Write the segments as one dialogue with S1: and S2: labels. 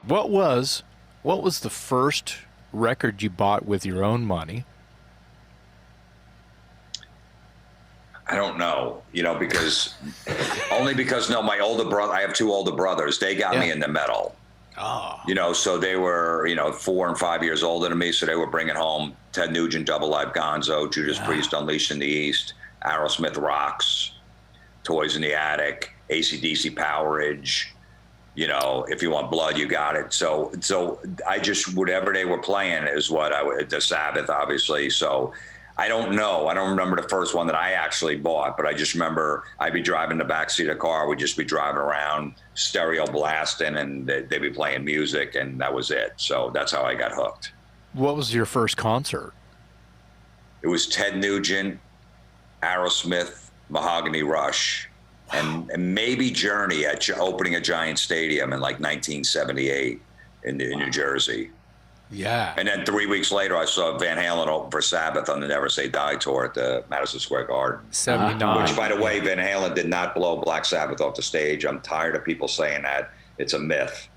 S1: What was the first record you bought with your own money?
S2: I don't know, because no, my older brother, I have two older brothers. They got me into metal.
S1: Oh.
S2: So they were, 4 and 5 years older than me. So they were bringing home Ted Nugent, Double Live Gonzo, Judas Priest, Unleashed in the East, Aerosmith Rocks, Toys in the Attic, AC/DC Powerage. If you want blood, you got it. So I just, whatever they were playing is what the Sabbath, obviously. So I don't know. I don't remember the first one that I actually bought, but I just remember I'd be driving the backseat of the car. We'd just be driving around, stereo blasting, and they'd be playing music, and that was it. So that's how I got hooked.
S1: What was your first concert?
S2: It was Ted Nugent, Aerosmith, Mahogany Rush, and maybe Journey at opening a Giant Stadium in like 1978 in New Jersey.
S1: Yeah.
S2: And then 3 weeks later, I saw Van Halen open for Sabbath on the Never Say Die tour at the Madison Square Garden.
S1: 79.
S2: Which, by the way, Van Halen did not blow Black Sabbath off the stage. I'm tired of people saying that. It's a myth.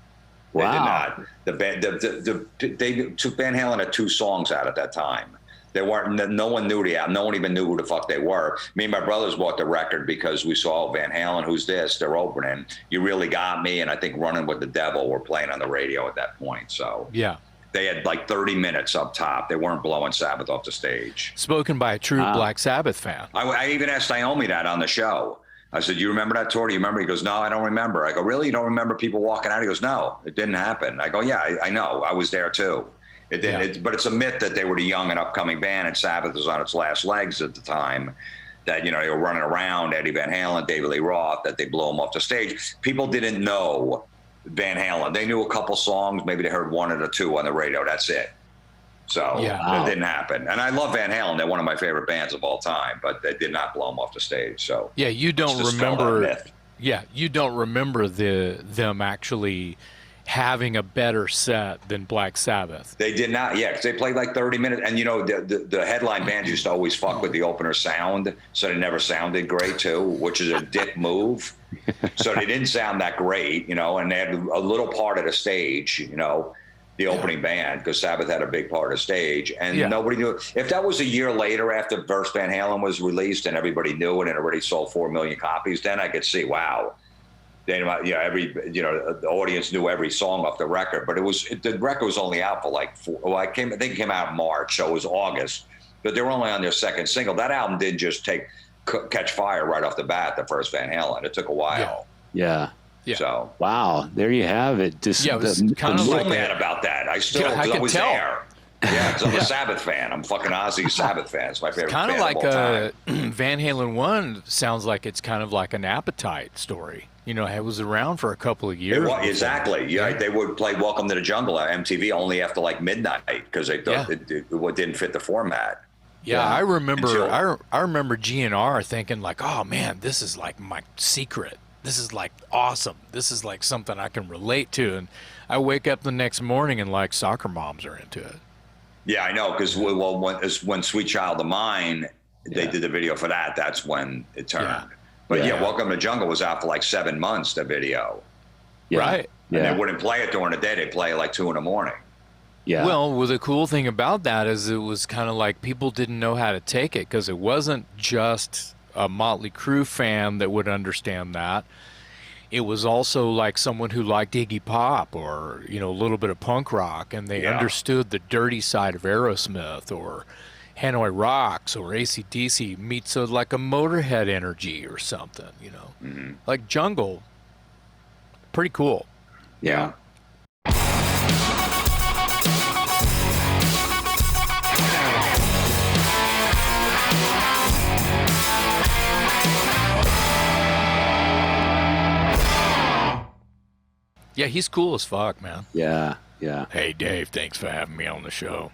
S3: Wow.
S2: They did not. They took Van Halen had 2 songs out at that time. They weren't. No one knew the album. No one even knew who the fuck they were. Me and my brothers bought the record because we saw Van Halen. Who's this? They're opening. You Really Got Me, and I think Running with the Devil were playing on the radio at that point. So
S1: yeah.
S2: They had like 30 minutes up top. They weren't blowing Sabbath off the stage.
S1: Spoken by a true Black Sabbath fan.
S2: I even asked Naomi that on the show. I said, "You remember that tour? Do you remember?" He goes, "No, I don't remember." I go, "Really? You don't remember people walking out?" He goes, "No, it didn't happen." I go, "Yeah, I know. I was there too." It didn't. Yeah. But it's a myth that they were the young and upcoming band, and Sabbath was on its last legs at the time. That they were running around, Eddie Van Halen, David Lee Roth, that they blew them off the stage. People didn't know Van Halen. They knew a couple songs. Maybe they heard 1 or 2 on the radio. That's it. So it didn't happen. And I love Van Halen. They're one of my favorite bands of all time, but they did not blow them off the stage. So
S1: yeah, you don't remember. Yeah, you don't remember them actually having a better set than Black Sabbath.
S2: They did not, because they played like 30 minutes. And, the headline bands used to always fuck with the opener sound, so they never sounded great, too, which is a dick move. So they didn't sound that great, and they had a little part of the stage, the opening band, because Sabbath had a big part of the stage, and nobody knew. If that was a year later after First Van Halen was released and everybody knew it and already sold 4 million copies, then I could see, wow. The audience knew every song off the record, but the record was only out for like 4. Well, I think it came out in March, so it was August. But they were only on their second single. That album didn't just catch fire right off the bat. The first Van Halen, it took a while.
S3: Yeah.
S2: So
S3: wow, there you have it.
S1: It was
S2: I'm so mad about that. I was
S1: tell.
S2: there. Yeah, because I'm a Sabbath fan. I'm fucking Ozzy Sabbath fan. It's my favorite
S1: kind
S2: band
S1: of like
S2: of all time.
S1: Van Halen 1 sounds like it's kind of like an Appetite story. It was around for a couple of years.
S2: Exactly. Yeah, they would play Welcome to the Jungle at MTV only after like midnight because they thought it didn't fit the format.
S1: Yeah, I remember. I remember GNR thinking like, "Oh man, this is like my secret. This is like awesome. This is like something I can relate to." And I wake up the next morning and like soccer moms are into it.
S2: Yeah, I know, because when Sweet Child of Mine, they did the video for that. That's when it turned.
S3: Yeah.
S2: But Welcome to the Jungle was out for like 7 months, the video.
S3: Yeah.
S1: Right.
S2: And they wouldn't play it during the day. They'd play it like 2 a.m.
S3: Yeah.
S1: Well, the cool thing about that is it was kind of like people didn't know how to take it because it wasn't just a Motley Crue fan that would understand that. It was also like someone who liked Iggy Pop or, a little bit of punk rock, and they understood the dirty side of Aerosmith or Hanoi Rocks or AC/DC meets like a Motorhead energy or something,
S2: Mm-hmm.
S1: like Jungle. Pretty cool.
S2: Yeah.
S1: Yeah, he's cool as fuck, man.
S3: Yeah.
S1: Hey, Dave, thanks for having me on the show.